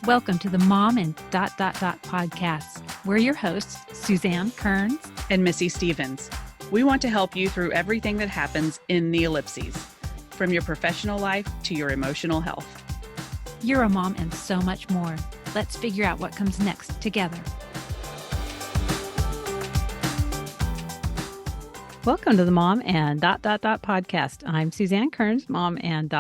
Welcome to the Mom and podcast. We're your hosts, Suzanne Kearns and Missy Stevens. We want to help you through everything that happens in the ellipses, from your professional life to your emotional health. You're a mom and so much more. Let's figure out what comes next together. Welcome to the Mom and podcast. I'm Suzanne Kearns, mom and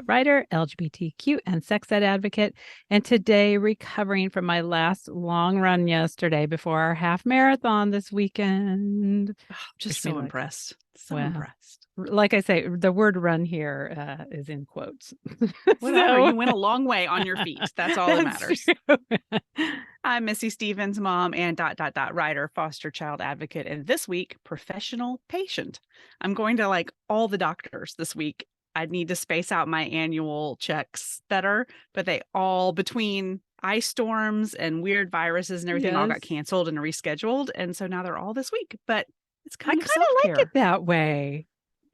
writer, LGBTQ and sex ed advocate, and today recovering from my last long run yesterday before our half marathon this weekend. Just so impressed. Impressed. Like I say, the word run here is in quotes. Whatever. You went a long way on your feet. That's all that matters. I'm Missy Stevens, mom and writer, foster child advocate, and this week, professional patient. I'm going to all the doctors this week. I need to space out my annual checks better, but they all, between ice storms and weird viruses and everything, all got canceled and rescheduled. And so now they're all this week, but it's kind of like it that way.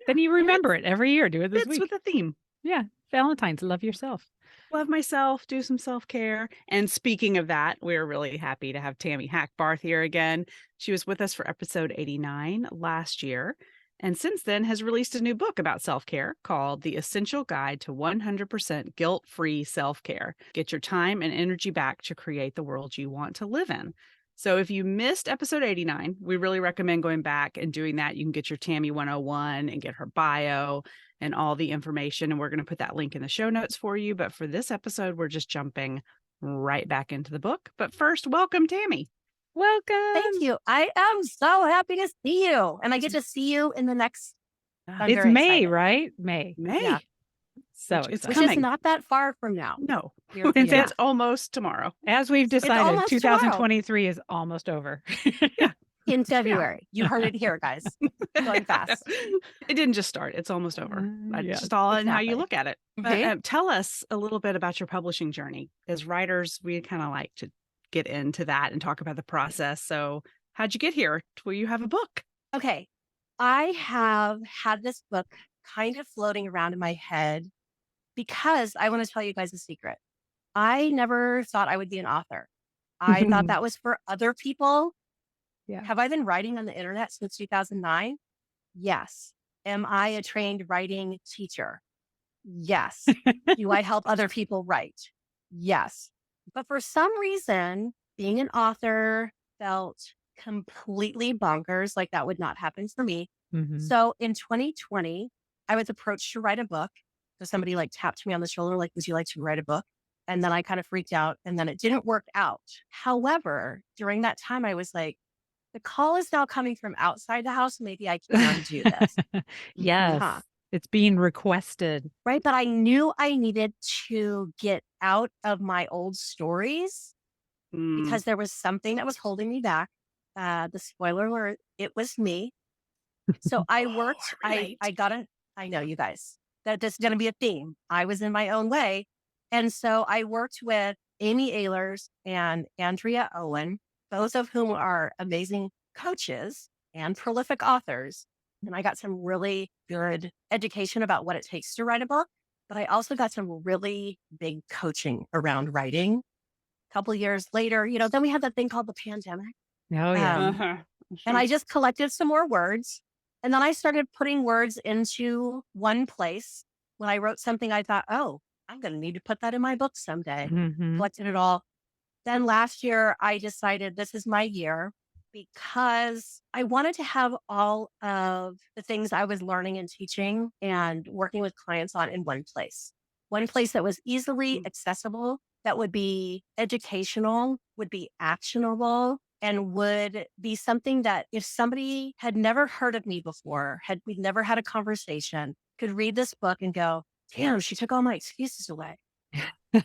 Then you remember it every year. Do it this week. With the theme. Yeah. Valentine's, love yourself. Love myself, do some self-care. And speaking of that, we're really happy to have Tami Hackbarth here again. She was with us for episode 89 last year, and since then has released a new book about self-care called The Essential Guide to 100% Guilt-Free Self-Care. Get your time and energy back to create the world you want to live in. So if you missed episode 89, we really recommend going back and doing that. You can get your Tami 101 and get her bio and all the information. And we're going to put that link in the show notes for you. But for this episode, we're just jumping right back into the book. But first, welcome, Tami. Welcome. Thank you. I am so happy to see you. And I get to see you in the next. It's May, right? May. Yeah. So which is not that far from now. No, since it's almost tomorrow. As we've decided, 2023 is almost over. Yeah. In February. You heard it here, guys. Going fast. It didn't just start. It's almost over. It's just all in how you look at it. Okay. But, tell us a little bit about your publishing journey. As writers, we kind of like to get into that and talk about the process. So how'd you get here to where you have a book? Okay. I have had this book kind of floating around in my head because I want to tell you guys a secret. I never thought I would be an author. I thought that was for other people. Yeah. Have I been writing on the internet since 2009? Yes. Am I a trained writing teacher? Yes. Do I help other people write? Yes. But for some reason, being an author felt completely bonkers. Like that would not happen for me. Mm-hmm. So in 2020, I was approached to write a book. So somebody tapped me on the shoulder, would you like to write a book? And then I kind of freaked out and then it didn't work out. However, during that time, I was like, the call is now coming from outside the house. Maybe I can do this. Yes. It's being requested. Right. But I knew I needed to get out of my old stories because there was something that was holding me back. The spoiler alert, it was me. So I worked, I know you guys, that this is going to be a theme. I was in my own way. And so I worked with Amy Ehlers and Andrea Owen, both of whom are amazing coaches and prolific authors. And I got some really good education about what it takes to write a book. But I also got some really big coaching around writing. A couple of years later, then we had that thing called the pandemic. Oh, yeah. And I just collected some more words. And then I started putting words into one place. When I wrote something, I thought, oh, I'm going to need to put that in my book someday. Mm-hmm. Collected it all. Then last year, I decided this is my year because I wanted to have all of the things I was learning and teaching and working with clients on in one place. One place that was easily accessible, that would be educational, would be actionable, and would be something that if somebody had never heard of me before, we'd never had a conversation, could read this book and go, damn, she took all my excuses away.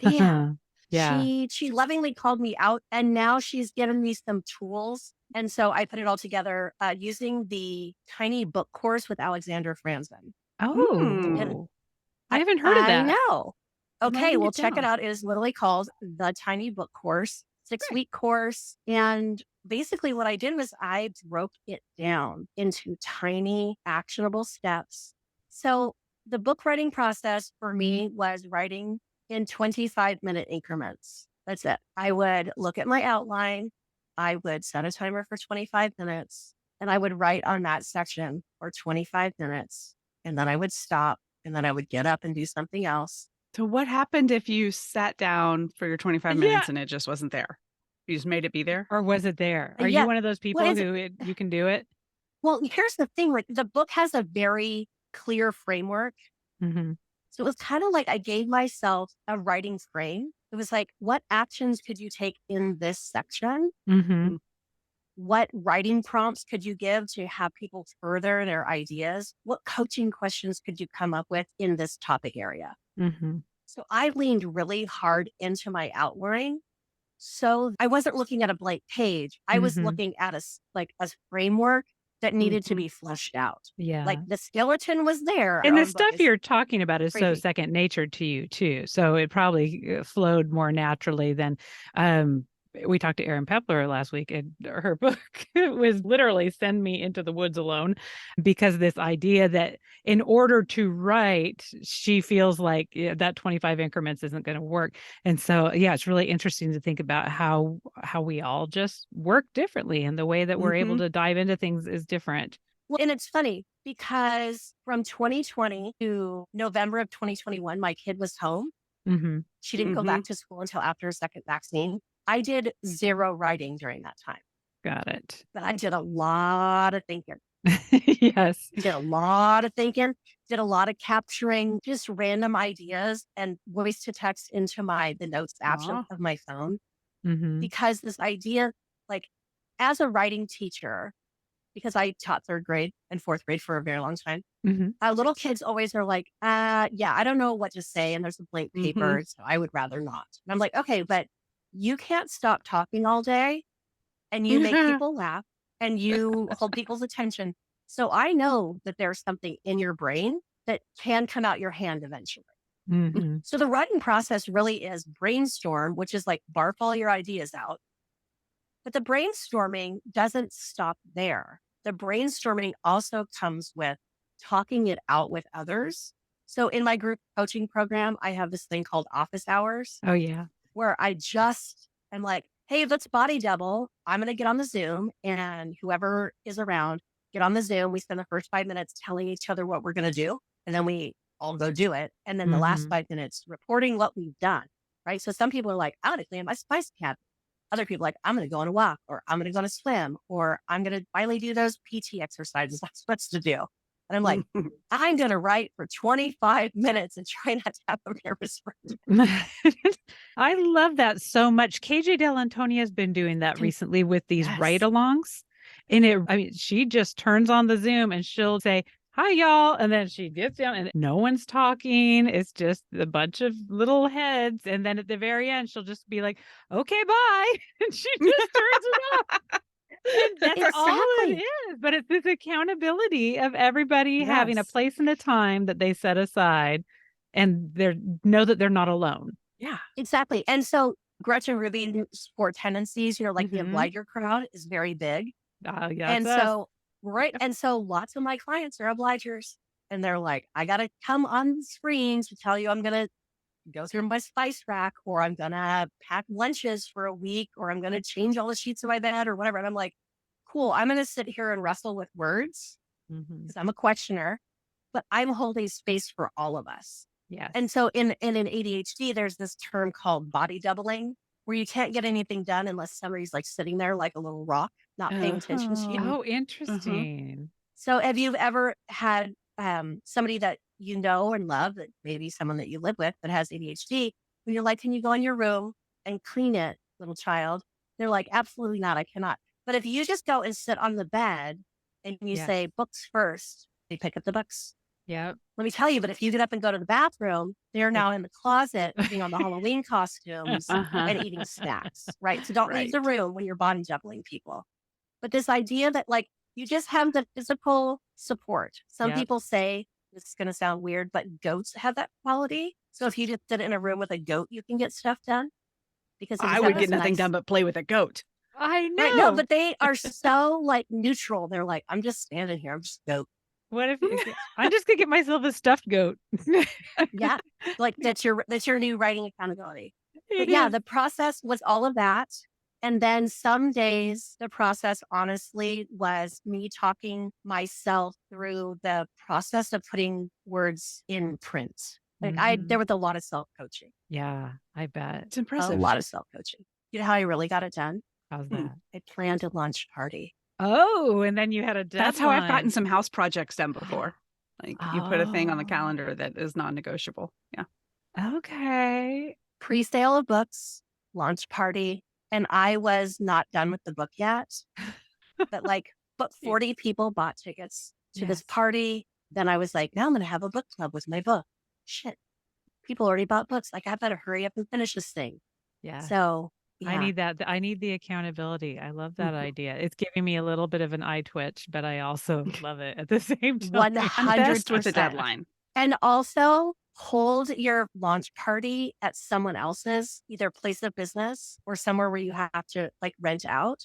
Damn. Yeah. She lovingly called me out and now she's given me some tools. And so I put it all together using the tiny book course with Alexander Franzen. Oh, I haven't heard of that. I know. Okay, well, check it out. It is literally called the Tiny Book Course, 6-week course. And basically what I did was I broke it down into tiny actionable steps. So the book writing process for me was writing in 25-minute increments. That's it. I would look at my outline. I would set a timer for 25 minutes and I would write on that section for 25 minutes. And then I would stop and then I would get up and do something else. So what happened if you sat down for your 25 minutes and it just wasn't there? You just made it be there? Or was it there? Are Yeah. you one of those people who you can do it? Well, here's the thing. Like the book has a very clear framework. Mm-hmm. So it was kind of like I gave myself a writing frame. It was like, what actions could you take in this section? Mm-hmm. What writing prompts could you give to have people further their ideas? What coaching questions could you come up with in this topic area? Mm-hmm. So I leaned really hard into my outline. So I wasn't looking at a blank page. I was looking at a framework that needed to be fleshed out. Yeah. Like the skeleton was there. And the stuff you're talking about is so second nature to you too. So it probably flowed more naturally than, we talked to Erin Pepler last week, and her book was literally send me into the woods alone, because this idea that in order to write, she feels like that 25 increments isn't going to work. And so, yeah, it's really interesting to think about how we all just work differently, and the way that we're able to dive into things is different. Well, and it's funny because from 2020 to November of 2021, my kid was home. She didn't go back to school until after her second vaccine. I did 0 writing during that time. Got it. But I did a lot of thinking. Yes. Did a lot of thinking, did a lot of capturing just random ideas and voice to text into the notes app of my phone. Because this idea, like as a writing teacher, because I taught 3rd grade and 4th grade for a very long time, little kids always are like, yeah, I don't know what to say. And there's a blank paper, so I would rather not. And I'm like, okay, but you can't stop talking all day and you make people laugh and you hold people's attention. So I know that there's something in your brain that can come out your hand eventually. So the writing process really is brainstorm, which is like barf all your ideas out. But the brainstorming doesn't stop there. The brainstorming also comes with talking it out with others. So in my group coaching program, I have this thing called office hours. Oh, yeah. Where I just am like, hey, let's body double. I'm going to get on the Zoom, and whoever is around, get on the Zoom. We spend the first 5 minutes telling each other what we're going to do, and then we all go do it. And then the last 5 minutes reporting what we've done, right? So some people are like, I'm going to clean my spice cabinet. Other people are like, I'm going to go on a walk, or I'm going to go on a swim, or I'm going to finally do those PT exercises I'm supposed to do. And I'm like, I'm going to write for 25 minutes and try not to have a nervous breakdown. I love that so much. KJ Dell'Antonia has been doing that recently with these write-alongs. And she just turns on the Zoom and she'll say, hi, y'all. And then she gets down and no one's talking. It's just a bunch of little heads. And then at the very end, she'll just be like, okay, bye. And she just turns it off. And that's all it is. But it's this accountability of everybody having a place and a time that they set aside, and know that they're not alone. Yeah, exactly. And so Gretchen Rubin's 4 tendencies, like the obliger crowd is very big. Yeah, and so, and so lots of my clients are obligers, and they're like, I got to come on the screens to tell you I'm going to go through my spice rack, or I'm going to pack lunches for a week, or I'm going to change all the sheets of my bed or whatever. And I'm like, cool, I'm going to sit here and wrestle with words because I'm a questioner, but I'm holding space for all of us. Yes. And so in ADHD, there's this term called body doubling, where you can't get anything done unless somebody's like sitting there like a little rock, not paying attention to you. Oh, interesting. So have you ever had somebody that you know and love, that maybe someone that you live with that has ADHD, when you're like, can you go in your room and clean it, little child? They're like, absolutely not, I cannot. But if you just go and sit on the bed and you say books first, they pick up the books. Yeah. Let me tell you, but if you get up and go to the bathroom, they're now in the closet putting on the Halloween costumes and eating snacks, right? So don't leave the room when you're body doubling people. But this idea that like you just have the physical support. Some people say, this is going to sound weird, but goats have that quality. So if you just sit in a room with a goat, you can get stuff done. Because I would get nothing done but play with a goat. I know. Right? No, but they are so like neutral. They're like, I'm just standing here. I'm just a goat. What if I'm just gonna get myself a stuffed goat? Yeah, like that's your new writing accountability. But yeah, the process was all of that. And then some days the process honestly was me talking myself through the process of putting words in print. There was a lot of self-coaching. Yeah, I bet. It's A impressive. lot of self-coaching. You know how I really got it done? How's that? I planned a lunch party. Oh, and then you had a deadline. That's how I've gotten some house projects done before. Like you put a thing on the calendar that is non-negotiable. Yeah. Okay. Pre-sale of books, launch party, and I was not done with the book yet. But 40 people bought tickets to this party. Then I was like, now I'm going to have a book club with my book. Shit. People already bought books. Like, I better hurry up and finish this thing. Yeah. So yeah. I need that. I need the accountability. I love that idea. It's giving me a little bit of an eye twitch, but I also love it at the same time. 100% with the deadline. And also hold your launch party at someone else's, either place of business or somewhere where you have to like rent out.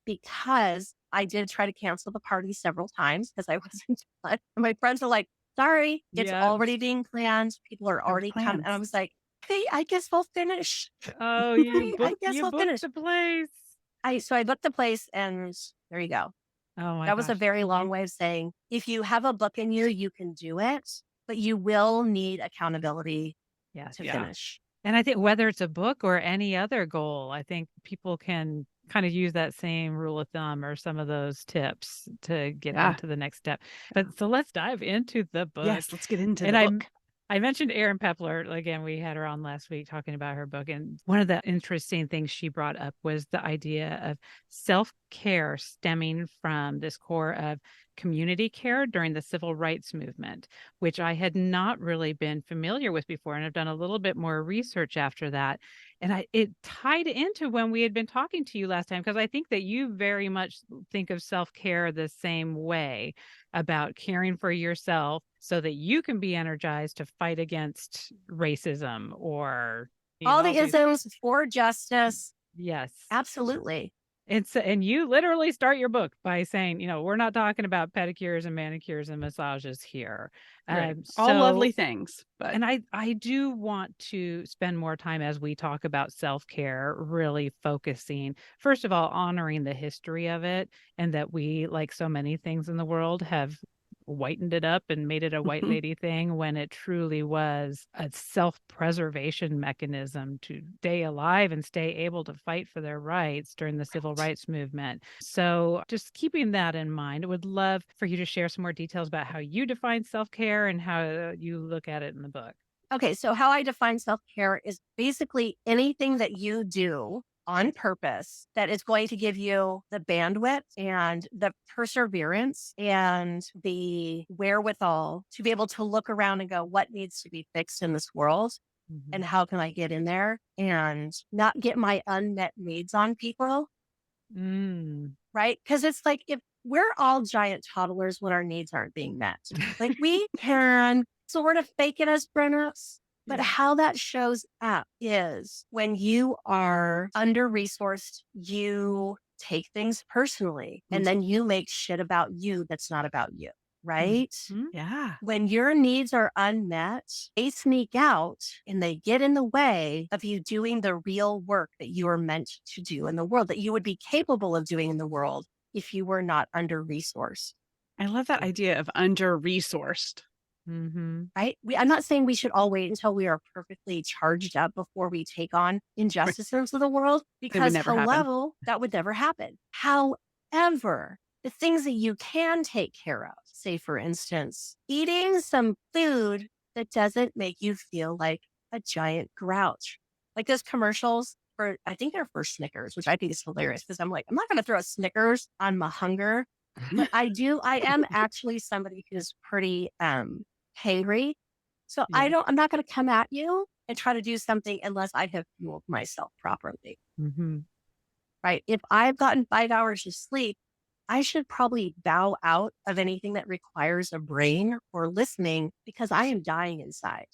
Because I did try to cancel the party several times because I wasn't done. And my friends are like, sorry, it's already being planned. People are already coming. And I was like, hey, I guess we'll finish. Oh, you booked the place. So I booked the place and there you go. Oh my That was a very long way of saying, if you have a book in you, you can do it, but you will need accountability to finish. And I think whether it's a book or any other goal, I think people can kind of use that same rule of thumb or some of those tips to get into the next step. But so let's dive into the book. Yes, let's get into the book. I mentioned Erin Pepler. Again, we had her on last week talking about her book. And one of the interesting things she brought up was the idea of self-care stemming from this core of community care during the civil rights movement, which I had not really been familiar with before. And I've done a little bit more research after that. And it tied into when we had been talking to you last time, because I think that you very much think of self-care the same way, about caring for yourself so that you can be energized to fight against racism or all the isms for justice. Yes, absolutely. And you literally start your book by saying, we're not talking about pedicures and manicures and massages here. Right. All lovely things. But and I do want to spend more time as we talk about self-care, really focusing, first of all, honoring the history of it, and that we, like so many things in the world, have whitened it up and made it a white lady thing when it truly was a self-preservation mechanism to stay alive and stay able to fight for their rights during the civil rights movement. So just keeping that in mind, I would love for you to share some more details about how you define self-care and how you look at it in the book. Okay, so how I define self-care is basically anything that you do on purpose that is going to give you the bandwidth and the perseverance and the wherewithal to be able to look around and go, what needs to be fixed in this world? And how can I get in there and not get my unmet needs on people? Right? Because it's like, if we're all giant toddlers when our needs aren't being met, like we can sort of fake it as grown-ups. But how that shows up is when you are under-resourced, you take things personally, and then you make shit about you that's not about you, right? Yeah. When your needs are unmet, they sneak out and they get in the way of you doing the real work that you are meant to do in the world, that you would be capable of doing in the world if you were not under-resourced. I love that idea of under-resourced. Right? I'm not saying we should all wait until we are perfectly charged up before we take on injustices of the world, because that would never happen. However, the things that you can take care of, say, for instance, eating some food that doesn't make you feel like a giant grouch. Like those commercials I think they're for Snickers, which I think is hilarious because I'm like, I'm not going to throw a Snickers on my hunger. But I am actually somebody who's pretty hangry. So I'm not going to come at you and try to do something unless I have fueled myself properly. Right? If I've gotten 5 hours of sleep, I should probably bow out of anything that requires a brain or listening because I am dying inside.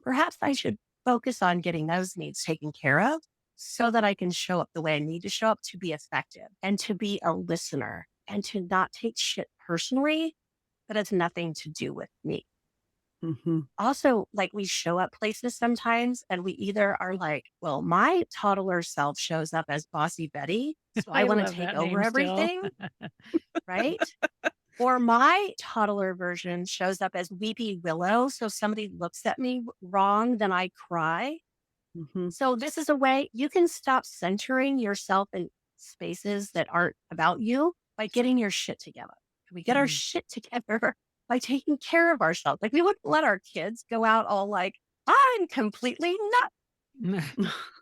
Perhaps I should focus on getting those needs taken care of so that I can show up the way I need to show up to be effective and to be a listener and to not take shit personally, but it's nothing to do with me. Also, like we show up places sometimes and we either are like, well, my toddler self shows up as Bossy Betty, so I I want to love take that over name still. everything, right? Or my toddler version shows up as Weepy Willow. So if somebody looks at me wrong, then I cry. So this is a way you can stop centering yourself in spaces that aren't about you by getting your shit together. We get our shit together by taking care of ourselves. Like we wouldn't let our kids go out all like, I'm completely nuts.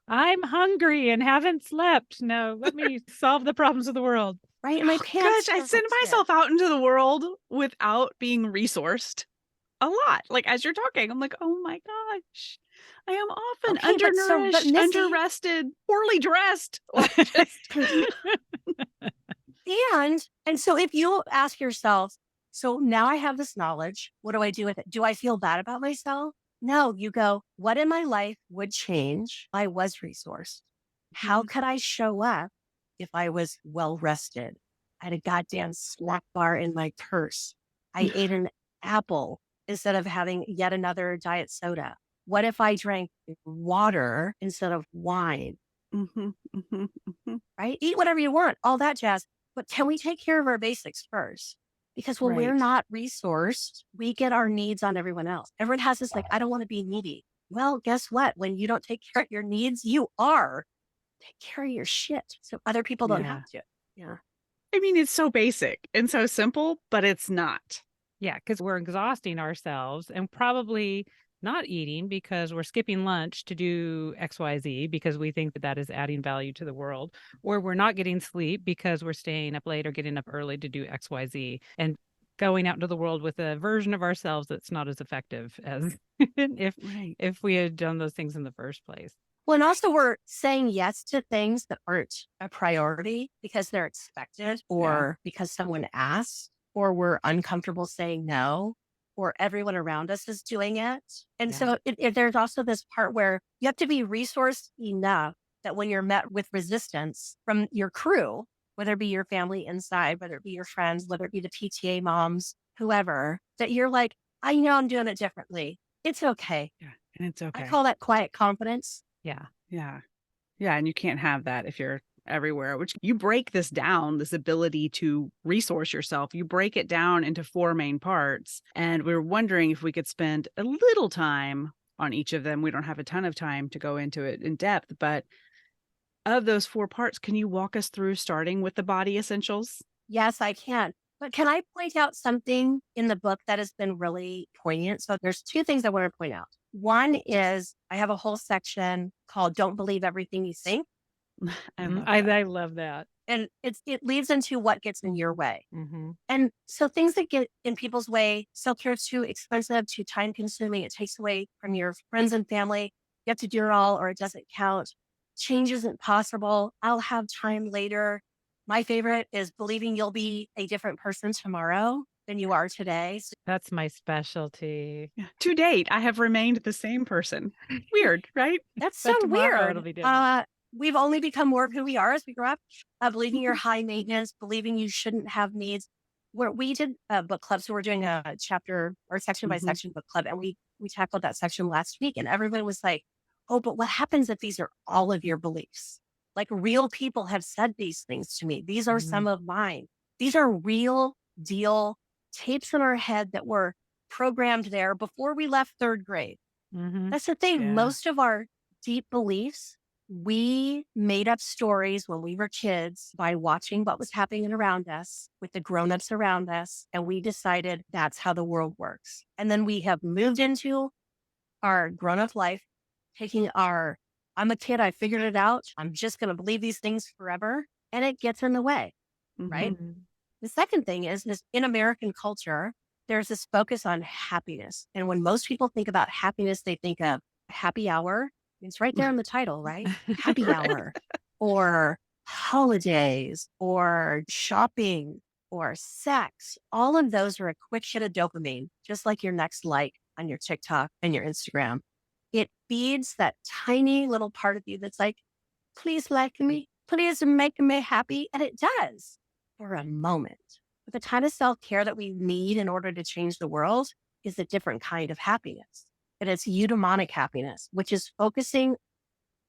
I'm hungry and haven't slept. No, let me solve the problems of the world. Right. And my pants. Gosh, I send myself out into the world without being resourced a lot. Like as you're talking, I'm like, oh my gosh, I am often undernourished, underrested, poorly dressed. Like and so if you ask yourself, so now I have this knowledge, what do I do with it? Do I feel bad about myself? No, you go, what in my life would change if I was resourced? How could I show up if I was well rested? I had a goddamn snack bar in my purse. I ate an apple instead of having yet another diet soda. What if I drank water instead of wine? Right? Eat whatever you want, all that jazz. But can we take care of our basics first? Because when we're not resourced, we get our needs on everyone else. Everyone has this like, I don't want to be needy. Well, guess what? When you don't take care of your needs, you are. Take care of your shit so other people don't have to. Yeah. I mean, it's so basic and so simple, but it's not. Yeah, because we're exhausting ourselves and probably not eating because we're skipping lunch to do XYZ because we think that that is adding value to the world, or we're not getting sleep because we're staying up late or getting up early to do XYZ and going out into the world with a version of ourselves that's not as effective as if we had done those things in the first place. Well, and also we're saying yes to things that aren't a priority because they're expected or because someone asked, or we're uncomfortable saying no, or everyone around us is doing it. And so there's also this part where you have to be resourced enough that when you're met with resistance from your crew, whether it be your family inside, whether it be your friends, whether it be the PTA moms, whoever, that you're like, I know I'm doing it differently. It's okay. Yeah, and it's okay. I call that quiet confidence. Yeah. And you can't have that if you're everywhere, which you break this down, this ability to resource yourself, you break it down into 4 main parts. And we're wondering if we could spend a little time on each of them. We don't have a ton of time to go into it in depth, but of those 4 parts, can you walk us through starting with the body essentials? Yes, I can. But can I point out something in the book that has been really poignant? So there's 2 things I want to point out. One is I have a whole section called Don't Believe Everything You Think. I love that. And it leads into what gets in your way. And so things that get in people's way, self-care is too expensive, too time consuming. It takes away from your friends and family. You have to do it all or it doesn't count. Change isn't possible. I'll have time later. My favorite is believing you'll be a different person tomorrow than you are today. That's my specialty. To date, I have remained the same person. Weird, right? That's so weird. It'll be different. We've only become more of who we are as we grow up. Believing you're high maintenance, believing you shouldn't have needs. Where we did a book club, so we're doing a chapter or section by section book club, and we tackled that section last week, and everyone was like, "Oh, but what happens if these are all of your beliefs? Like real people have said these things to me. These are some of mine. These are real deal tapes in our head that were programmed there before we left 3rd grade." That's the thing. Yeah. Most of our deep beliefs, we made up stories when we were kids by watching what was happening around us with the grownups around us. And we decided that's how the world works. And then we have moved into our grown-up life, taking our, I'm a kid, I figured it out, I'm just going to believe these things forever. And it gets in the way, right? The second thing is in American culture, there's this focus on happiness. And when most people think about happiness, they think of happy hour. It's right there in the title, right? Happy hour or holidays or shopping or sex. All of those are a quick hit of dopamine, just like your next like on your TikTok and your Instagram. It feeds that tiny little part of you that's like, please like me, please make me happy. And it does for a moment. But the kind of self-care that we need in order to change the world is a different kind of happiness. And it's eudaimonic happiness, which is focusing,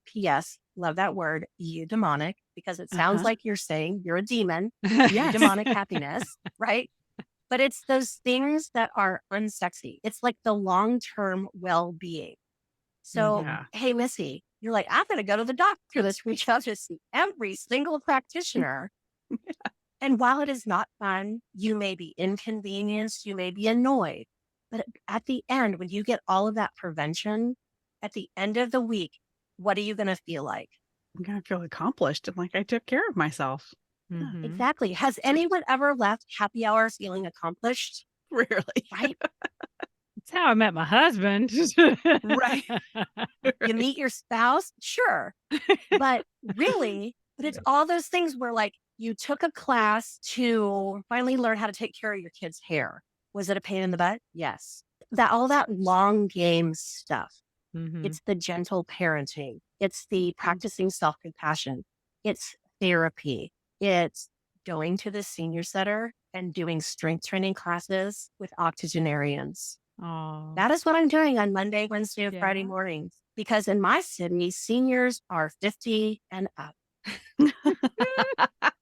P.S., love that word, eudaimonic, because it sounds like you're saying you're a demon, Yes. eudaimonic happiness, right? But it's those things that are unsexy. It's like the long-term well-being. So, hey, Missy, you're like, I'm going to go to the doctor this week. I'll just see every single practitioner. And while it is not fun, you may be inconvenienced, you may be annoyed. But at the end, when you get all of that prevention, at the end of the week, what are you going to feel like? I'm going to feel accomplished and like I took care of myself. Mm-hmm. Exactly. Has anyone ever left happy hour feeling accomplished? Rarely. Right? That's how I met my husband. Right. You meet your spouse? Sure. But really, it's all those things where like you took a class to finally learn how to take care of your kid's hair. Was it a pain in the butt? Yes. All that long game stuff. It's the gentle parenting. It's the practicing self-compassion. It's therapy. It's going to the senior center and doing strength training classes with octogenarians. Oh. That is what I'm doing on Monday, Wednesday, and Friday mornings. Because in my city, seniors are 50 and up. And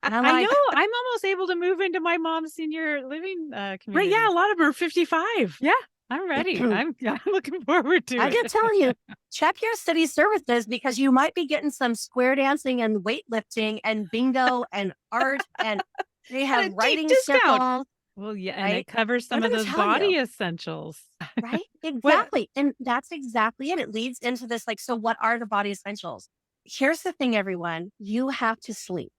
I'm I know. I'm almost able to move into my mom's senior living community. Right. Yeah. A lot of them are 55. Yeah. I'm ready. I'm looking forward to it. I can tell you, check your city services because you might be getting some square dancing and weightlifting and bingo and art and they have writing circles. Well, yeah, and it covers some of those body essentials. Right? Exactly. And that's exactly it. It leads into this, like, so what are the body essentials? Here's the thing, everyone. You have to sleep.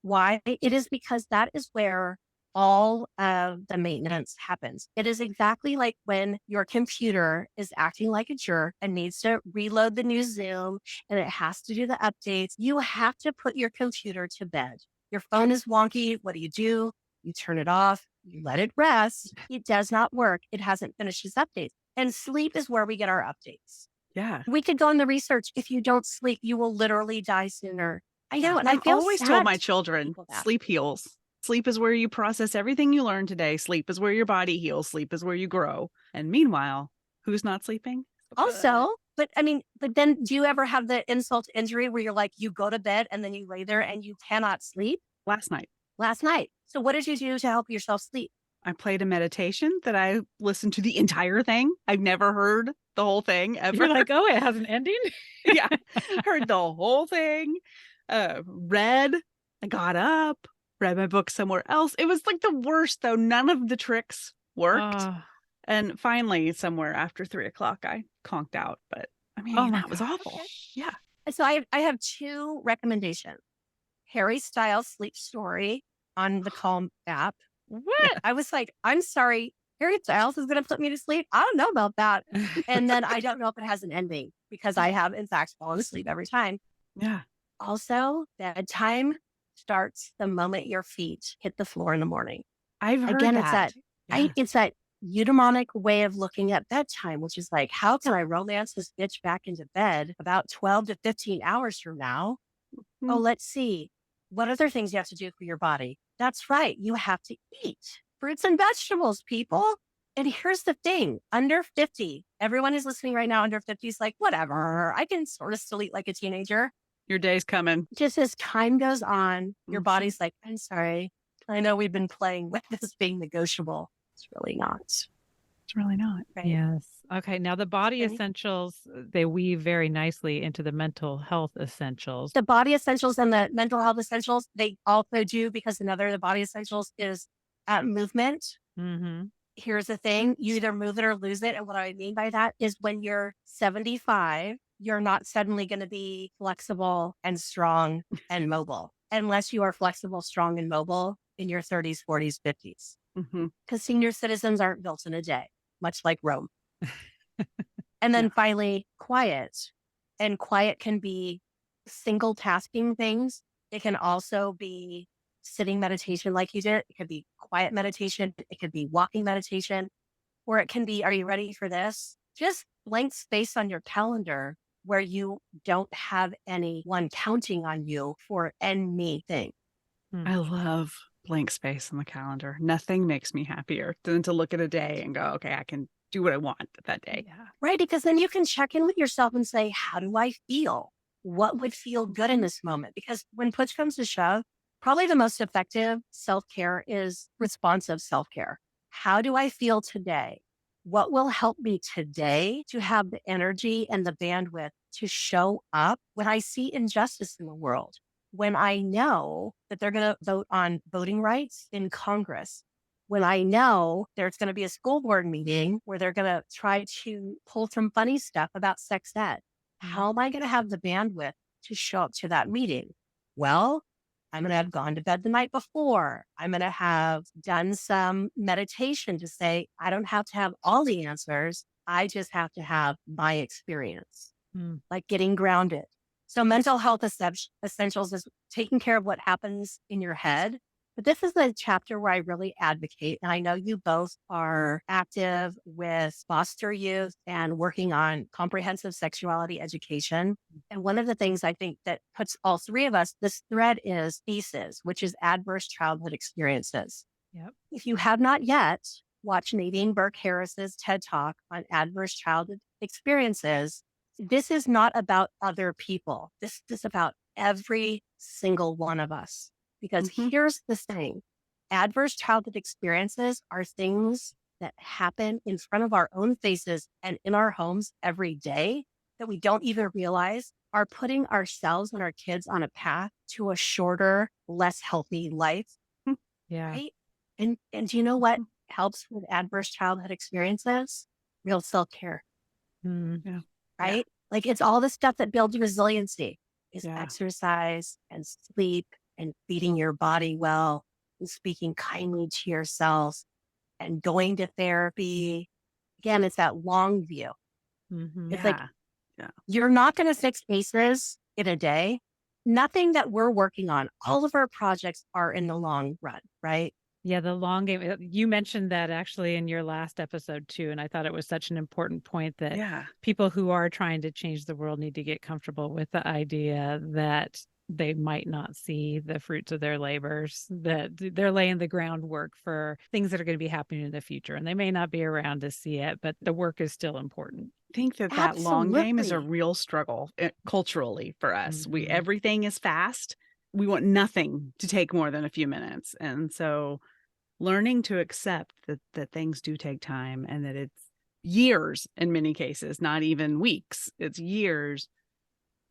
Why? It is because that is where all of the maintenance happens. It is exactly like when your computer is acting like a jerk and needs to reload the new Zoom and it has to do the updates. You have to put your computer to bed. Your phone is wonky. What do? You turn it off. You let it rest. It does not work. It hasn't finished its updates. And sleep is where we get our updates. Yeah. We could go in the research. If you don't sleep, you will literally die sooner. I know. And I've I always told my children, sleep heals. Sleep is where you process everything you learned today. Sleep is where your body heals. Sleep is where you grow. And meanwhile, who's not sleeping? Also, but then do you ever have the insult to injury where you're like, you go to bed and then you lay there and you cannot sleep? Last night. So what did you do to help yourself sleep? I played a meditation that I listened to the entire thing. I've never heard the whole thing ever. You're like, oh, it has an ending? Yeah. Heard the whole thing. Read. I got up. Read my book somewhere else. It was like the worst, though. None of the tricks worked. And finally, somewhere after 3:00, I conked out. But I mean, that was awful. Okay. Yeah. So I have two recommendations. Harry Styles' Sleep Story on the Calm app. What? I was like, I'm sorry, Harry Styles is going to put me to sleep? I don't know about that. And then I don't know if it has an ending because I have, in fact, fallen asleep every time. Yeah. Also, bedtime starts the moment your feet hit the floor in the morning. I've heard that. It's that eudaimonic way of looking at bedtime, which is like, how can I romance this bitch back into bed about 12 to 15 hours from now? Mm-hmm. Oh, let's see. What other things you have to do for your body? That's right. You have to eat fruits and vegetables, people. And here's the thing. Under 50, everyone who's listening right now under 50 is like, whatever. I can sort of still eat like a teenager. Your day's coming. Just as time goes on, your body's like, I'm sorry. I know we've been playing with this being negotiable. It's really not. It's really not. Right? Yes. Okay. Now the body essentials, they weave very nicely into the mental health essentials. The body essentials and the mental health essentials, they also do because another of the body essentials is movement. Mm-hmm. Here's the thing. You either move it or lose it. And what I mean by that is when you're 75, you're not suddenly going to be flexible and strong and mobile unless you are flexible, strong, and mobile in your 30s, 40s, 50s. Because senior citizens aren't built in a day, much like Rome. And then finally, quiet. And quiet can be single tasking things. It can also be sitting meditation like you did. It could be quiet meditation. It could be walking meditation. Or it can be, are you ready for this? Just blank space on your calendar where you don't have anyone counting on you for anything. I love blank space on the calendar. Nothing makes me happier than to look at a day and go, okay, I can do what I want that day. Yeah. Right. Because then you can check in with yourself and say, how do I feel? What would feel good in this moment? Because when push comes to shove, probably the most effective self-care is responsive self-care. How do I feel today? What will help me today to have the energy and the bandwidth to show up when I see injustice in the world? When I know that they're going to vote on voting rights in Congress, when I know there's going to be a school board meeting where they're going to try to pull some funny stuff about sex ed. How am I going to have the bandwidth to show up to that meeting? Well, I'm going to have gone to bed the night before. I'm going to have done some meditation to say, I don't have to have all the answers. I just have to have my experience, like getting grounded. So mental health essentials is taking care of what happens in your head. But this is a chapter where I really advocate. And I know you both are active with foster youth and working on comprehensive sexuality education. And one of the things I think that puts all three of us, this thread is ACEs, which is adverse childhood experiences. Yep. If you have not yet watched Nadine Burke-Harris's TED Talk on adverse childhood experiences, this is not about other people. This is about every single one of us. Because here's the thing, adverse childhood experiences are things that happen in front of our own faces and in our homes every day that we don't even realize are putting ourselves and our kids on a path to a shorter, less healthy life. Yeah. Right? And do you know what helps with adverse childhood experiences? Real self-care. Yeah. Right? Like it's all the stuff that builds resiliency is Yeah. exercise and sleep and feeding your body well and speaking kindly to yourself and going to therapy. Again, it's that long view. It's like, you're not going to fix ACEs in a day. Nothing that we're working on, all of our projects are in the long run, right? Yeah, the long game. You mentioned that actually in your last episode too. And I thought it was such an important point that people who are trying to change the world need to get comfortable with the idea that they might not see the fruits of their labors, that they're laying the groundwork for things that are going to be happening in the future. And they may not be around to see it, but the work is still important. I think that long game is a real struggle culturally for us. Everything is fast. We want nothing to take more than a few minutes. And so learning to accept that things do take time and that it's years in many cases, not even weeks, it's years.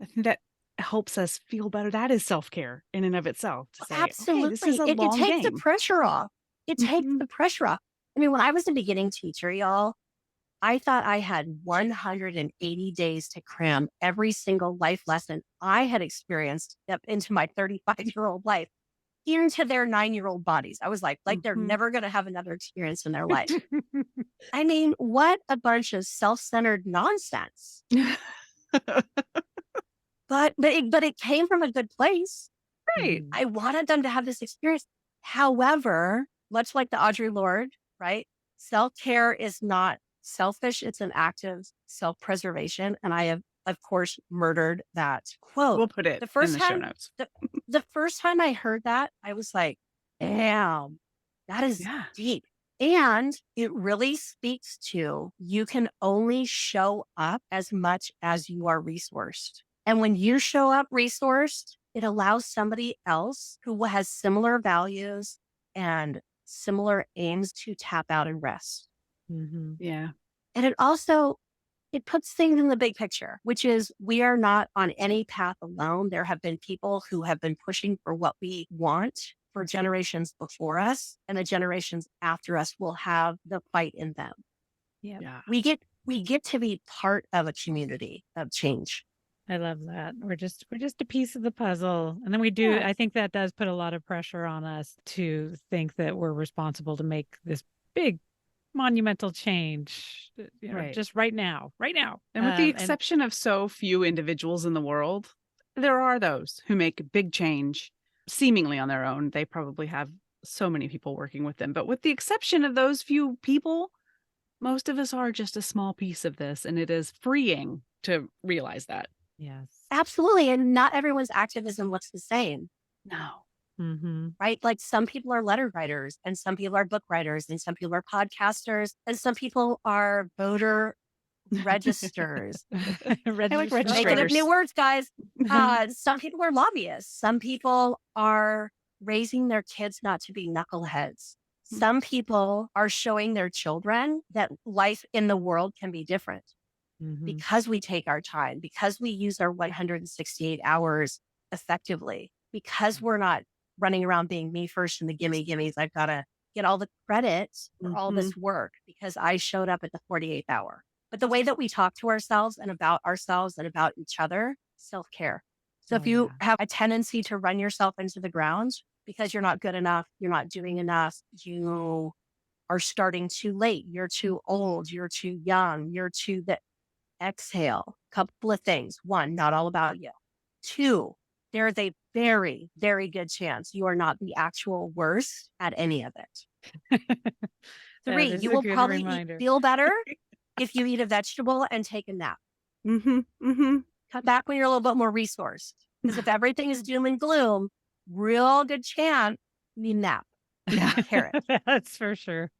I think that helps us feel better. That is self-care in and of itself to say, absolutely. Okay, this is a long it takes game. the pressure off. It takes the pressure off. I mean, when I was a beginning teacher, y'all, I thought I had 180 days to cram every single life lesson I had experienced up into my 35-year-old life into their 9-year-old bodies. I was like they're never going to have another experience in their life. I mean, what a bunch of self-centered nonsense. But it came from a good place. Right. I wanted them to have this experience. However, much like the Audre Lorde, right? Self-care is not selfish. It's an act of self-preservation. And I have, of course, murdered that quote. We'll put it in the show notes. The first time I heard that, I was like, damn, that is deep. And it really speaks to you can only show up as much as you are resourced. And when you show up resourced, it allows somebody else who has similar values and similar aims to tap out and rest. Yeah. And it puts things in the big picture, which is we are not on any path alone. There have been people who have been pushing for what we want for generations before us, and the generations after us will have the fight in them. Yeah. We get to be part of a community of change. I love that. We're just a piece of the puzzle. And then we do, I think that does put a lot of pressure on us to think that we're responsible to make this big monumental change, just right now. And with the exception of so few individuals in the world, there are those who make big change seemingly on their own. They probably have so many people working with them. But with the exception of those few people, most of us are just a small piece of this. And it is freeing to realize that. Yes. Absolutely. And not everyone's activism looks the same. No. right? Like some people are letter writers and some people are book writers and some people are podcasters and some people are voter registers. I like Making up registrators. new words, guys. Some people are lobbyists. Some people are raising their kids not to be knuckleheads. Some people are showing their children that life in the world can be different because we take our time, because we use our 168 hours effectively, because we're not running around being me first and the gimmies. I've got to get all the credit for all this work because I showed up at the 48th hour. But the way that we talk to ourselves and about each other, self-care. So if you have a tendency to run yourself into the ground because you're not good enough, you're not doing enough, you are starting too late, you're too old, you're too young, exhale. Couple of things. One, not all about you. Two, there is a very, very good chance you are not the actual worst at any of it. Three, you will probably feel better if you eat a vegetable and take a nap. Come back when you're a little bit more resourced. Because if everything is doom and gloom, real good chance you need a nap. Yeah, carrot. That's for sure.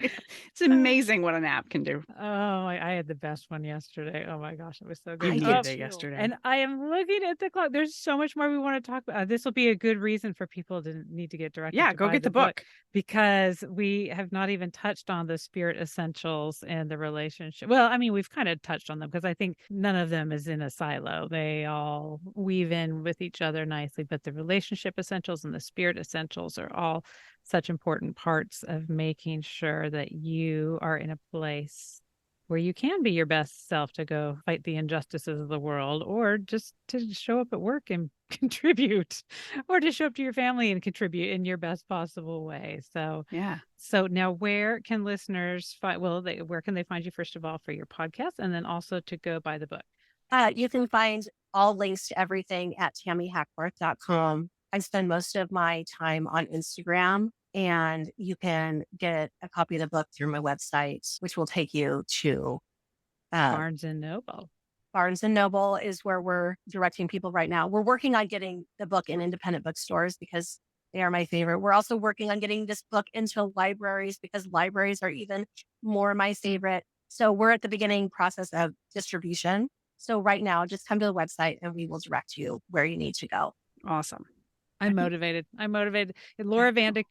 It's amazing what a nap can do. Oh, I had the best one yesterday. Oh my gosh, it was so good. I did it yesterday. And I am looking at the clock. There's so much more we want to talk about. This will be a good reason for people to need to get directed. Yeah, go get the book. Because we have not even touched on the spirit essentials and the relationship. Well, I mean, we've kind of touched on them because I think none of them is in a silo. They all weave in with each other nicely, but the relationship essentials and the spirit essentials are all such important parts of making sure that you are in a place where you can be your best self to go fight the injustices of the world, or just to show up at work and contribute, or to show up to your family and contribute in your best possible way. So, yeah. So now where can listeners find, where can they find you, first of all, for your podcast, and then also to go buy the book? You can find all links to everything at TamiHackbarth.com. I spend most of my time on Instagram, and you can get a copy of the book through my website, which will take you to Barnes and Noble. Barnes and Noble is where we're directing people right now. We're working on getting the book in independent bookstores because they are my favorite. We're also working on getting this book into libraries because libraries are even more my favorite. So we're at the beginning process of distribution. So right now, just come to the website and we will direct you where you need to go. Awesome. I'm motivated. Laura Vanderkamp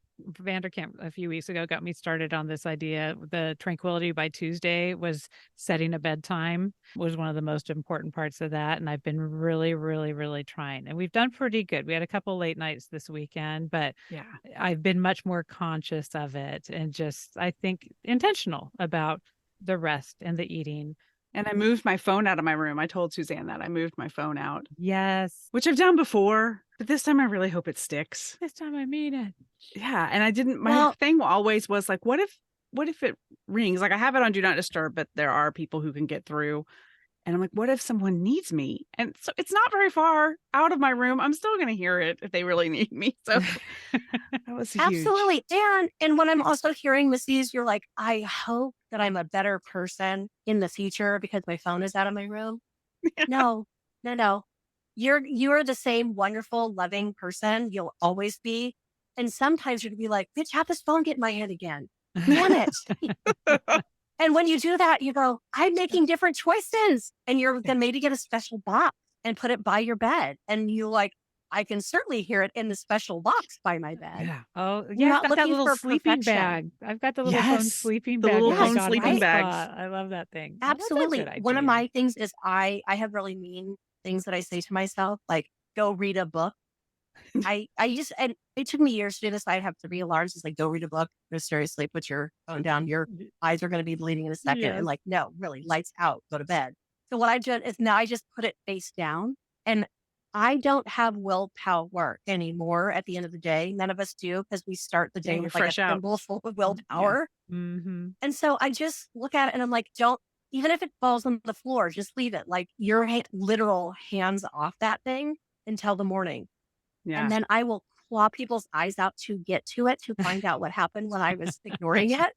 a few weeks ago got me started on this idea. The Tranquility by Tuesday was setting a bedtime, was one of the most important parts of that. And I've been really, really, really trying. And we've done pretty good. We had a couple late nights this weekend, but yeah, I've been much more conscious of it and just, I think, intentional about the rest and the eating. And I moved my phone out of my room. I told Suzanne that I moved my phone out. Yes. Which I've done before, but this time I really hope it sticks. This time I mean it. Yeah. And I didn't, my thing always was like, what if it rings? Like I have it on Do Not Disturb, but there are people who can get through. And I'm like, what if someone needs me? And so it's not very far out of my room. I'm still going to hear it if they really need me. So that was huge. Absolutely. And when I'm also hearing Missy's, you're like, I hope that I'm a better person in the future because my phone is out of my room. Yeah. No. You're the same wonderful, loving person you'll always be. And sometimes you're going to be like, bitch, have this phone get in my hand again. Damn it. And when you do that, you go, I'm making different choices. And you're then maybe get a special box and put it by your bed. And you like, I can certainly hear it in the special box by my bed. Yeah. Oh, yeah. I've got that little sleeping bag. I've got the little phone sleeping bag. The little phone sleeping bags. I love that thing. Absolutely. One of my things is I have really mean things that I say to myself, like go read a book. And it took me years to do this. I have 3 alarms. It's like, go read a book. No, seriously, put your phone down. Your eyes are going to be bleeding in a second. Yes. And like, no, really, lights out, go to bed. So what I've done is now I just put it face down, and I don't have willpower anymore at the end of the day. None of us do, because we start the day with like a thimble full of willpower. Yeah. Mm-hmm. And so I just look at it and I'm like, even if it falls on the floor, just leave it. Like your literal hands off that thing until the morning. Yeah. And then I will claw people's eyes out to get to it, to find out what happened when I was ignoring it,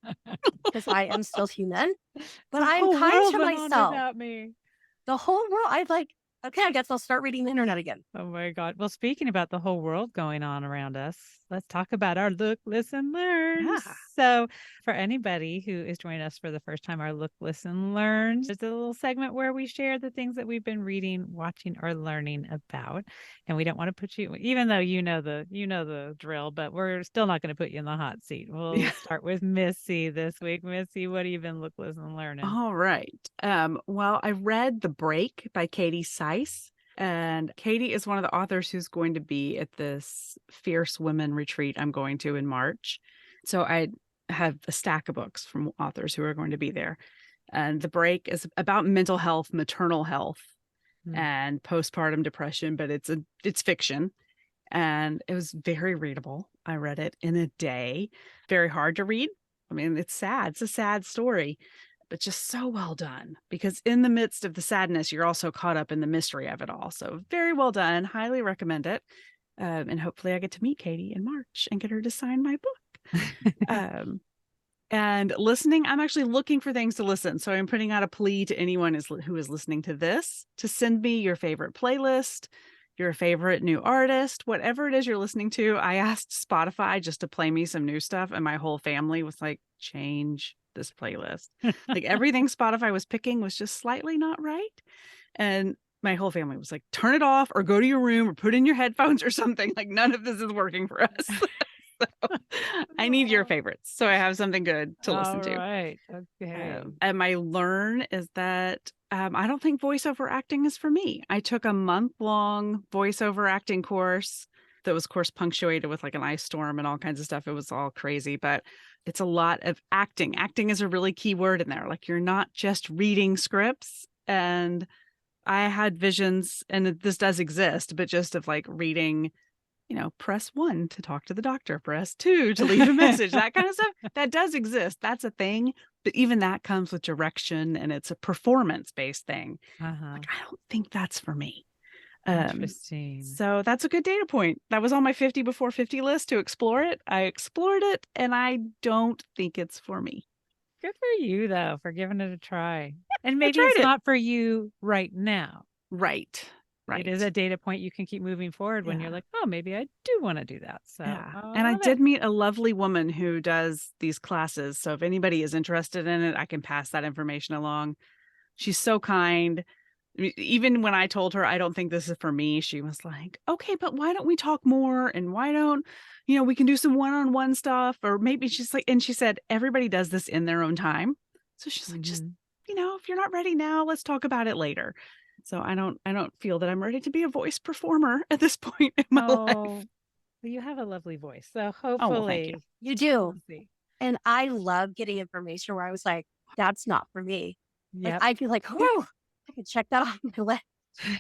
because I am still human. But I'm kind to myself. Without me. The whole world, okay, I guess I'll start reading the internet again. Oh my God. Well, speaking about the whole world going on around us, let's talk about our Look, Listen, Learn. Yeah. So, for anybody who is joining us for the first time, our Look, Listen, Learn is a little segment where we share the things that we've been reading, watching, or learning about. And we don't want to put you, even though you know the drill, but we're still not going to put you in the hot seat. We'll start with Missy this week. Missy, what have you been Look, Listen, Learning? All right. Well, I read The Break by Katie Seiss. And Katie is one of the authors who's going to be at this Fierce Women retreat I'm going to in March. So I have a stack of books from authors who are going to be there. And The Break is about mental health, maternal health, and postpartum depression, but it's fiction. And it was very readable. I read it in a day. Very hard to read. I mean, it's sad. It's a sad story, but just so well done, because in the midst of the sadness, you're also caught up in the mystery of it all. So very well done. Highly recommend it. And hopefully I get to meet Katie in March and get her to sign my book. And listening, I'm actually looking for things to listen. So I'm putting out a plea to anyone who is listening to this to send me your favorite playlist, your favorite new artist, whatever it is you're listening to. I asked Spotify just to play me some new stuff, and my whole family was like, change this playlist. Like everything Spotify was picking was just slightly not right. And my whole family was like, turn it off or go to your room or put in your headphones or something. Like none of this is working for us. So I need your favorites. So I have something good to listen to. All right. Okay. And my learn is that I don't think voiceover acting is for me. I took a month-long voiceover acting course that was, of course, punctuated with like an ice storm and all kinds of stuff. It was all crazy, but it's a lot of acting. Acting is a really key word in there. Like you're not just reading scripts. And I had visions, and this does exist, but just of like reading, press 1 to talk to the doctor, press 2 to leave a message, that kind of stuff. That does exist. That's a thing. But even that comes with direction, and it's a performance-based thing. Like, I don't think that's for me. Interesting. So that's a good data point. That was on my 50 before 50 list to explore it. I explored it, and I don't think it's for me. Good for you, though, for giving it a try. And maybe it's not for you right now. Right. It is a data point you can keep moving forward when you're like, oh, maybe I do want to do that. So, and I did meet a lovely woman who does these classes. So if anybody is interested in it, I can pass that information along. She's so kind. Even when I told her I don't think this is for me, she was like, okay, but why don't we talk more? And why don't, we can do some one-on-one stuff, or maybe she's like, and she said, everybody does this in their own time. So she's like, just, if you're not ready now, let's talk about it later. So I don't feel that I'm ready to be a voice performer at this point in my life. Well, you have a lovely voice. So hopefully you do. And I love getting information where I was like, that's not for me. Like I feel like, oh, I can check that off my list.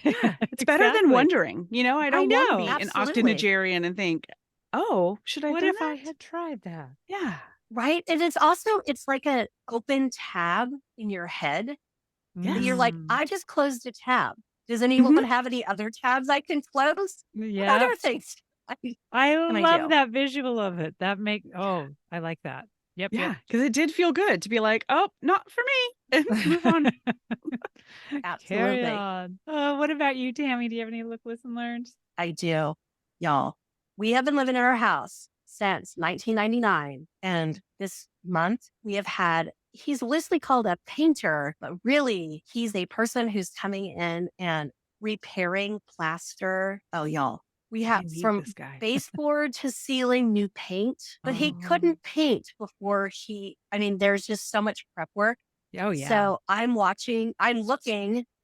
Yeah, it's better than wondering. I don't want to be an octogenarian and think, oh, should I what do if that? I had tried that? Yeah. Right. And it's like an open tab in your head. Yeah. You're like, I just closed a tab. Does anyone have any other tabs I can close? Yeah. Other things. I love that visual of it. I like that. Yep. Yeah. Because it did feel good to be like, oh, not for me. And move on. Absolutely. Carry on. What about you, Tami? Do you have any look, listen, learns? I do. Y'all, we have been living in our house since 1999. And this month we have had, he's loosely called a painter, but really he's a person who's coming in and repairing plaster. Oh, y'all. We have from baseboard to ceiling new paint, but he couldn't paint before there's just so much prep work. Oh, yeah. So I'm looking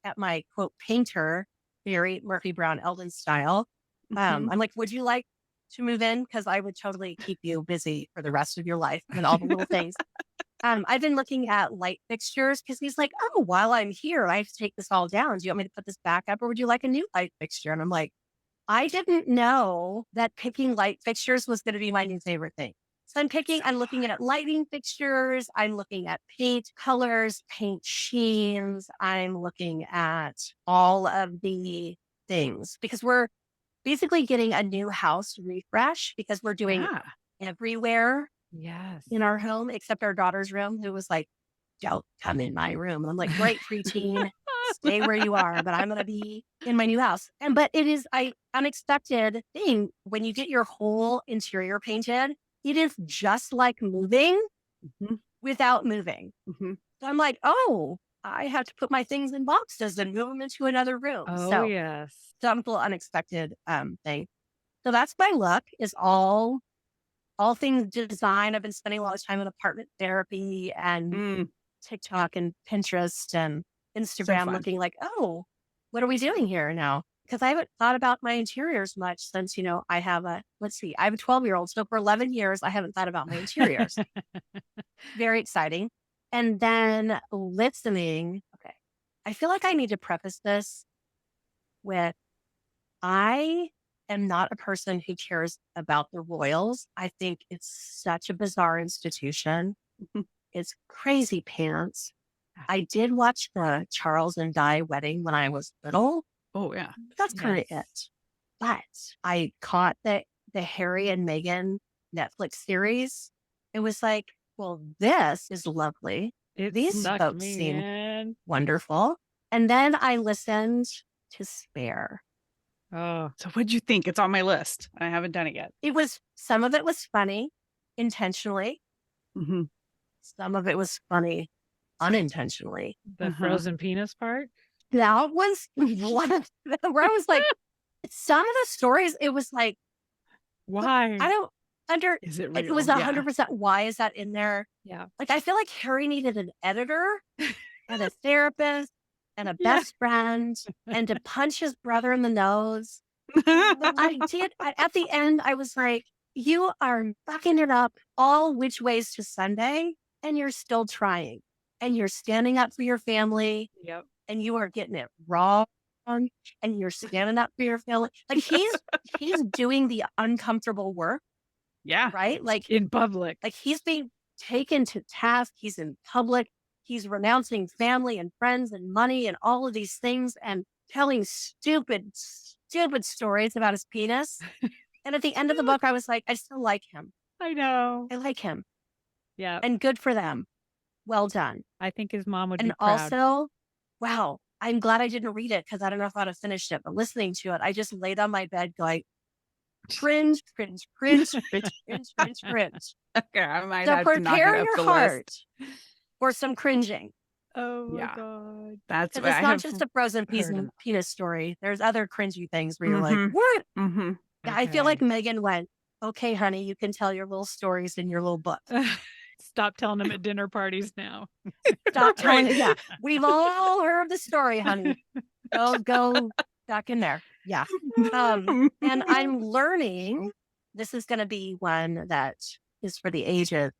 at my quote painter, very Murphy Brown Eldon style. I'm like, would you like to move in? Because I would totally keep you busy for the rest of your life and all the little things. I've been looking at light fixtures because he's like, oh, while I'm here, I have to take this all down. Do you want me to put this back up, or would you like a new light fixture? And I'm like, I didn't know that picking light fixtures was going to be my new favorite thing. So I'm looking at lighting fixtures. I'm looking at paint colors, paint sheens. I'm looking at all of the things because we're basically getting a new house refresh because we're doing everywhere in our home except our daughter's room, who was like, don't come in my room. And I'm like, great, preteen. stay where you are, but I'm going to be in my new house. But it is an unexpected thing when you get your whole interior painted. It is just like moving without moving. So I'm like, oh, I have to put my things in boxes and move them into another room. Oh, so yes. some little unexpected thing. So that's my look, is all things design. I've been spending a lot of time in apartment therapy and TikTok and Pinterest and Instagram, looking like, oh, what are we doing here now? Because I haven't thought about my interiors much since, I have I have a 12-year-old. So for 11 years, I haven't thought about my interiors. Very exciting. And then listening. Okay. I feel like I need to preface this with, I am not a person who cares about the royals. I think it's such a bizarre institution. It's crazy pants. I did watch the Charles and Di wedding when I was little. Oh, yeah. That's kind of it. But I caught the Harry and Meghan Netflix series. It was like, well, this is lovely. These folks seem wonderful. And then I listened to Spare. Oh, so what'd you think? It's on my list. I haven't done it yet. Some of it was funny intentionally. Some of it was funny unintentionally. The frozen penis part? That was one of them where I was like, some of the stories, it was like, why? I don't is it real? It was 100% why is that in there? Yeah. Like, I feel like Harry needed an editor and a therapist and a best friend and to punch his brother in the nose. I did. At the end, I was like, you are fucking it up all which ways to Sunday, and you're still trying, and you're standing up for your family. Yep. And you are getting it wrong, and you're standing up for your family. Like, he's doing the uncomfortable work. Yeah. Right? Like, in public. Like, he's being taken to task. He's in public. He's renouncing family and friends and money and all of these things and telling stupid stories about his penis. And at the end of the book, I was like, I still like him. I know. I like him. Yeah. And good for them. Well done. I think his mom would be proud. And also, wow, I'm glad I didn't read it because I don't know if I'd have finished it. But listening to it, I just laid on my bed going, cringe. Okay, I might so have to knock it prepare up your the heart list. for some cringing. Oh my God. That's Because it's not just a frozen penis story. There's other cringy things where you're like, what? Okay. I feel like Meghan went, okay, honey, you can tell your little stories in your little book. Stop telling them at dinner parties now. Stop telling it. Yeah. We've all heard the story, honey. Go back in there. Yeah. And I'm learning, this is going to be one that is for the ages.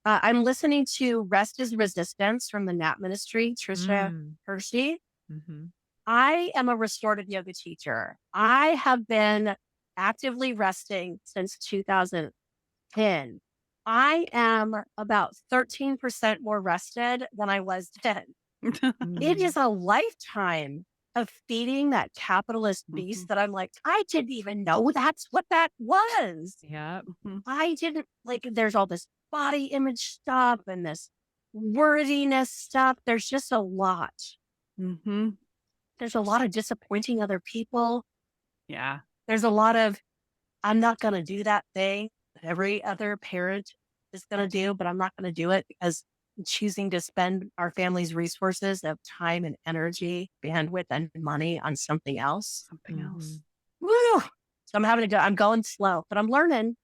I'm listening to Rest is Resistance from the Nap Ministry, Trisha Hershey. I am a restorative yoga teacher. I have been actively resting since 2010. I am about 13% more rested than I was then. It is a lifetime of feeding that capitalist beast that I'm like, I didn't even know that's what that was. Yeah. I didn't there's all this body image stuff and this worthiness stuff. There's just a lot. There's a lot of disappointing other people. Yeah. There's a lot of, I'm not going to do that thing that every other parent is going to do, but I'm not going to do it because I'm choosing to spend our family's resources of time and energy, bandwidth and money on something else. Woo! So I'm going slow, but I'm learning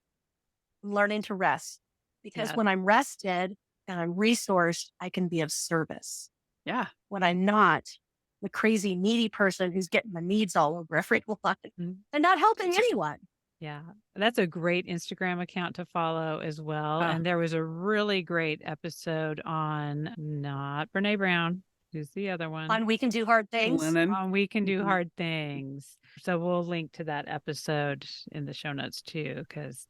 to rest because when I'm rested and I'm resourced, I can be of service. Yeah. When I'm not the crazy needy person who's getting my needs all over everyone and not helping anyone. Yeah, that's a great Instagram account to follow as well. And there was a really great episode on not Brene Brown. Who's the other one? On We Can Do Hard Things. On We Can Do Hard Things. So we'll link to that episode in the show notes too, because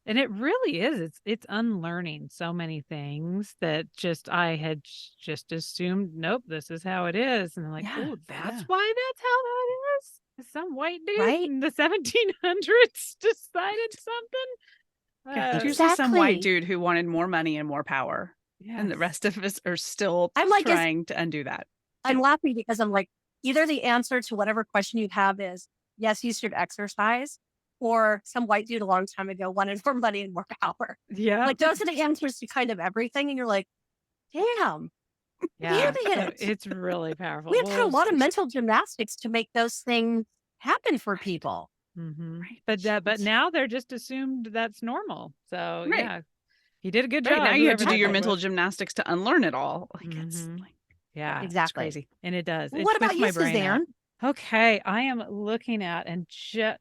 and it really is. It's unlearning so many things that I had just assumed, nope, this is how it is. And I'm like, oh, that's why that's how that is? Some white dude in the 1700s decided something? Usually some white dude who wanted more money and more power. And the rest of us are still trying to undo that. I'm laughing because I'm like, either the answer to whatever question you have is, yes, you should exercise, or some white dude a long time ago wanted more money and more power. Yeah. Like, those are the answers to kind of everything. And you're like, damn, Yeah. damn So it. it's really powerful. We have to do a Well, lot of mental gymnastics to make those things happen for people. but now they're just assumed that's normal. So Right. yeah, he did a good Right. job. Now you have whoever to do that your guy mental was. gymnastics to unlearn it all. Like it's like, Yeah, it's Exactly. crazy. and it does. Well, It what about twists you, my brain out. Suzanne? Okay, I am looking at and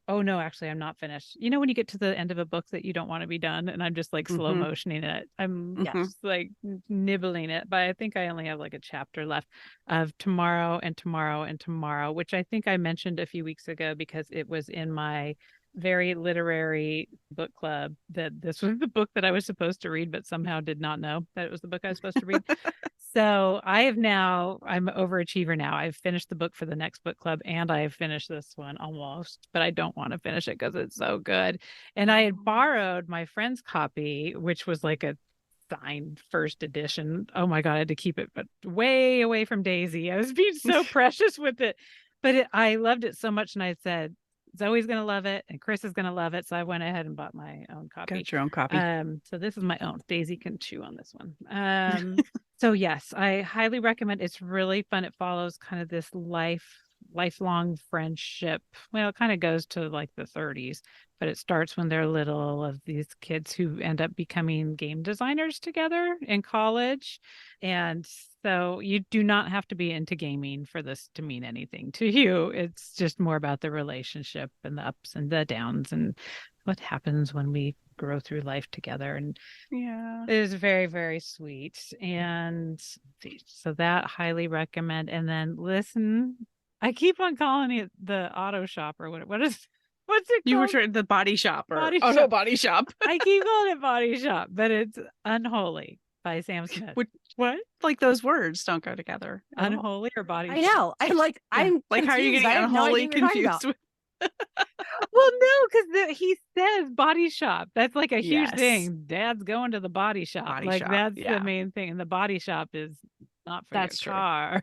oh no, actually I'm not finished. You know when you get to the end of a book that you don't want to be done, and I'm just like slow motioning it. I'm just like nibbling it, but I think I only have like a chapter left of Tomorrow and Tomorrow and Tomorrow, which I think I mentioned a few weeks ago because it was in my very literary book club that this was the book that I was supposed to read, but somehow did not know that it was the book I was supposed to read. So I'm an overachiever now. I've finished the book for the next book club and I've finished this one almost, but I don't want to finish it because it's so good. And I had borrowed my friend's copy, which was like a signed first edition. Oh my God, I had to keep it but way away from Daisy. I was being so precious with it. But I loved it so much. And I said, Zoe's going to love it and Chris is going to love it. So I went ahead and bought my own copy. Got your own copy. So this is my own. Daisy can chew on this one. So yes, I highly recommend. It's really fun. It follows kind of this lifelong friendship. Well, it kind of goes to like the 30s, but it starts when they're little, of these kids who end up becoming game designers together in college. And so you do not have to be into gaming for this to mean anything to you. It's just more about the relationship and the ups and the downs and what happens when we grow through life together. And it is very, very sweet. And so that highly recommend. And then listen, I keep on calling it the auto shop or what's it called? You were trying the body shop or Body auto shop. body shop. I keep calling it body shop, but it's Unholy by Sam Smith. What? Like those words don't go together. Unholy or body I shop? know. I'm like, I'm like, how are you confused. getting I have no idea unholy what you're talking confused about. with? Well, no, because he says body shop. That's like a huge Yes. thing. Dad's going to the body shop. Body like shop, that's yeah. the main thing. And the body shop is not for That's your true. car.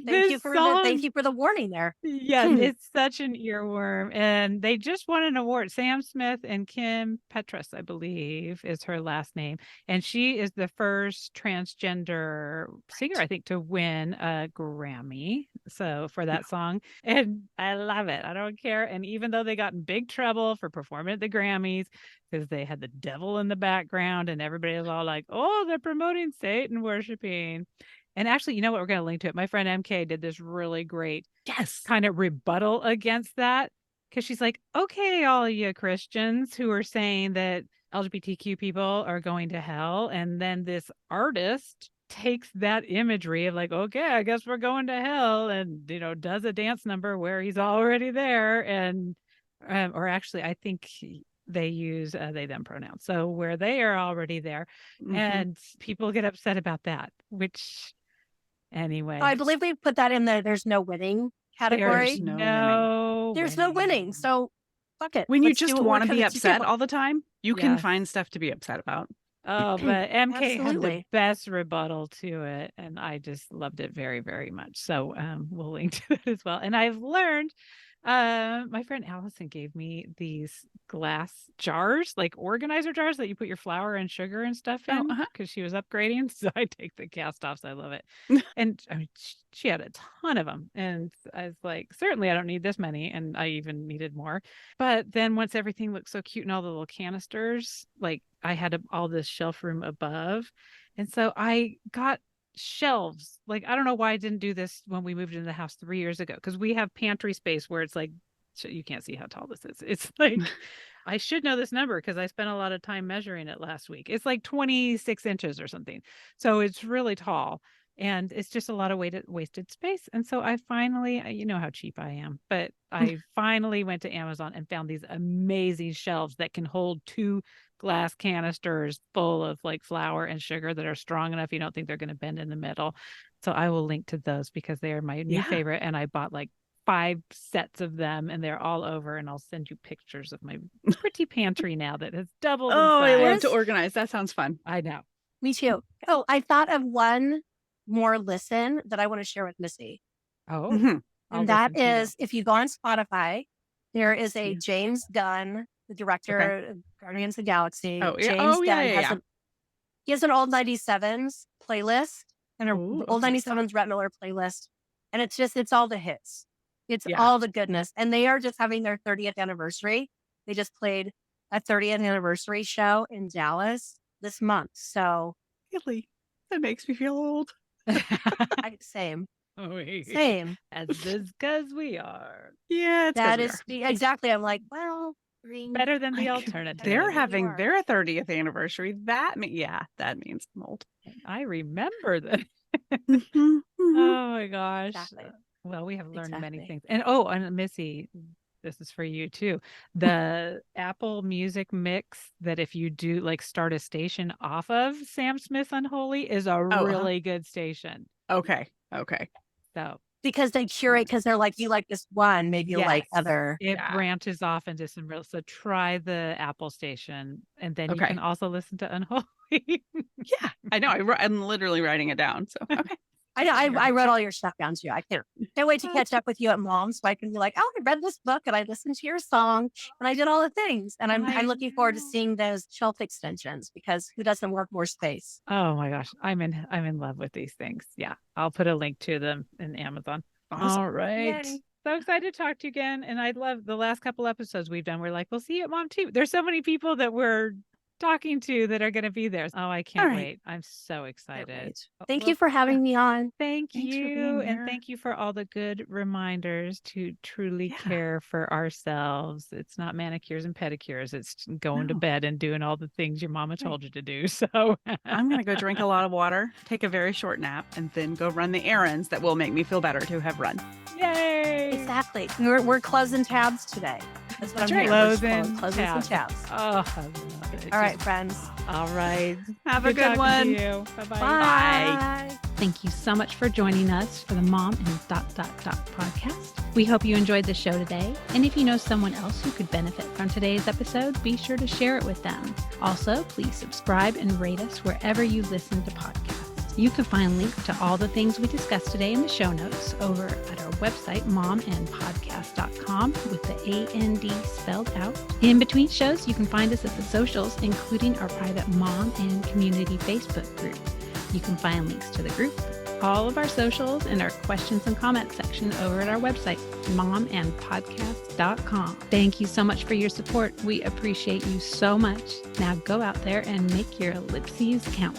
Thank you for the warning there. Yeah, it's such an earworm. And they just won an award. Sam Smith and Kim Petras, I believe, is her last name. And she is the first transgender singer, I think, to win a Grammy. So for that song. And I love it. I don't care. And even though they got in big trouble for performing at the Grammys, because they had the devil in the background and everybody was all like, oh, they're promoting Satan worshiping. And actually, you know what? We're going to link to it. My friend MK did this really great kind of rebuttal against that. Because she's like, okay, all you Christians who are saying that LGBTQ people are going to hell. And then this artist takes that imagery of like, okay, I guess we're going to hell. And, does a dance number where he's already there. And, or actually, I think they use they them pronouns. So where they are already there. And people get upset about that, which... Anyway, I believe we put that in the there's no winning category. There's no winning. So fuck it. When you just want to be upset all the time, you can find stuff to be upset about. Oh, but MK had the best rebuttal to it, and I just loved it very, very much. So we'll link to it as well. And I've learned, my friend Allison gave me these glass jars, like organizer jars that you put your flour and sugar and stuff in, because she was upgrading. So I take the cast offs. I love it. And I mean, she had a ton of them. And I was like, certainly I don't need this many. And I even needed more. But then once everything looked so cute and all the little canisters, like I had all this shelf room above. And so I got shelves. Like, I don't know why I didn't do this when we moved into the house 3 years ago, because we have pantry space where it's like, you can't see how tall this is. It's like, I should know this number because I spent a lot of time measuring it last week. It's like 26 inches or something. So it's really tall. And it's just a lot of wasted space. And so I finally, you know how cheap I am, but I finally went to Amazon and found these amazing shelves that can hold 2 glass canisters full of like flour and sugar that are strong enough you don't think they're going to bend in the middle. So I will link to those because they are my new favorite. And I bought like 5 sets of them and they're all over. And I'll send you pictures of my pretty pantry now that has doubled in size. I love to organize. That sounds fun. I know. Me too. Oh, I thought of one more listen that I want to share with Missy. Oh, Mhm. And that is, if you go on Spotify, there is a James Gunn, the director of Guardians of the Galaxy. Oh, yeah. James Oh, Gunn yeah. he has an old 97s playlist and an Ooh, old okay. 97s Rhett Miller playlist. And it's all the hits. It's Yeah. all the goodness. And they are just having their 30th anniversary. They just played a 30th anniversary show in Dallas this month. So Really? That makes me feel old. same. Oh, Same. as because we are Yeah, it's That 'cause we is are. exactly. I'm like, well, better than the Like, alternative. they're you having are. their 30th anniversary. That means I'm old. I remember that. Mhm, mhm. Oh my gosh. Exactly. Well, we have learned many Exactly. things. And Missy, this is for you too. The Apple Music mix that if you do like start a station off of Sam Smith's Unholy is a really good station. Okay. So Because they curate, because they're like, you like this one, maybe you like yes, other. it Yeah. branches off into some real. So try the Apple station, and then you Okay. can also listen to Unholy. Yeah, I know. I'm literally writing it down. So okay. I know. I wrote all your stuff down too. I can't wait to catch up with you at Mom, so I can be like, oh, I read this book and I listened to your song and I did all the things. And I'm looking forward to seeing those shelf extensions, because who doesn't work more space? Oh my gosh, I'm in love with these things. Yeah, I'll put a link to them in Amazon. Awesome. All right. Yay. So excited to talk to you again. And I love the last couple episodes we've done. We're like, we'll see you at Mom too. There's so many people that we're talking to that are going to be there. Oh, I can't right. wait. I'm so excited. Thank you for having me on. Thank Thanks for you. being And here. thank you for all the good reminders to truly Yeah. care for ourselves. It's not manicures and pedicures. It's going to No. bed and doing all the things your mama Right. told you to do. So I'm going to go drink a lot of water, take a very short nap, and then go run the errands that will make me feel better to have run. Yay. Exactly. We're closing tabs today. That's what I'm right. hearing. Closing Closing some tabs. Oh, I love it. All right, friends. All right. Have a good talking one. to you. Bye-bye. Bye. Thank you so much for joining us for the Mom and podcast. We hope you enjoyed the show today. And if you know someone else who could benefit from today's episode, be sure to share it with them. Also, please subscribe and rate us wherever you listen to podcasts. You can find links to all the things we discussed today in the show notes over at our website, momandpodcast.com, with the AND spelled out. In between shows, you can find us at the socials, including our private Mom and Community Facebook group. You can find links to the group, all of our socials, and our questions and comments section over at our website, momandpodcast.com. Thank you so much for your support. We appreciate you so much. Now go out there and make your ellipses count.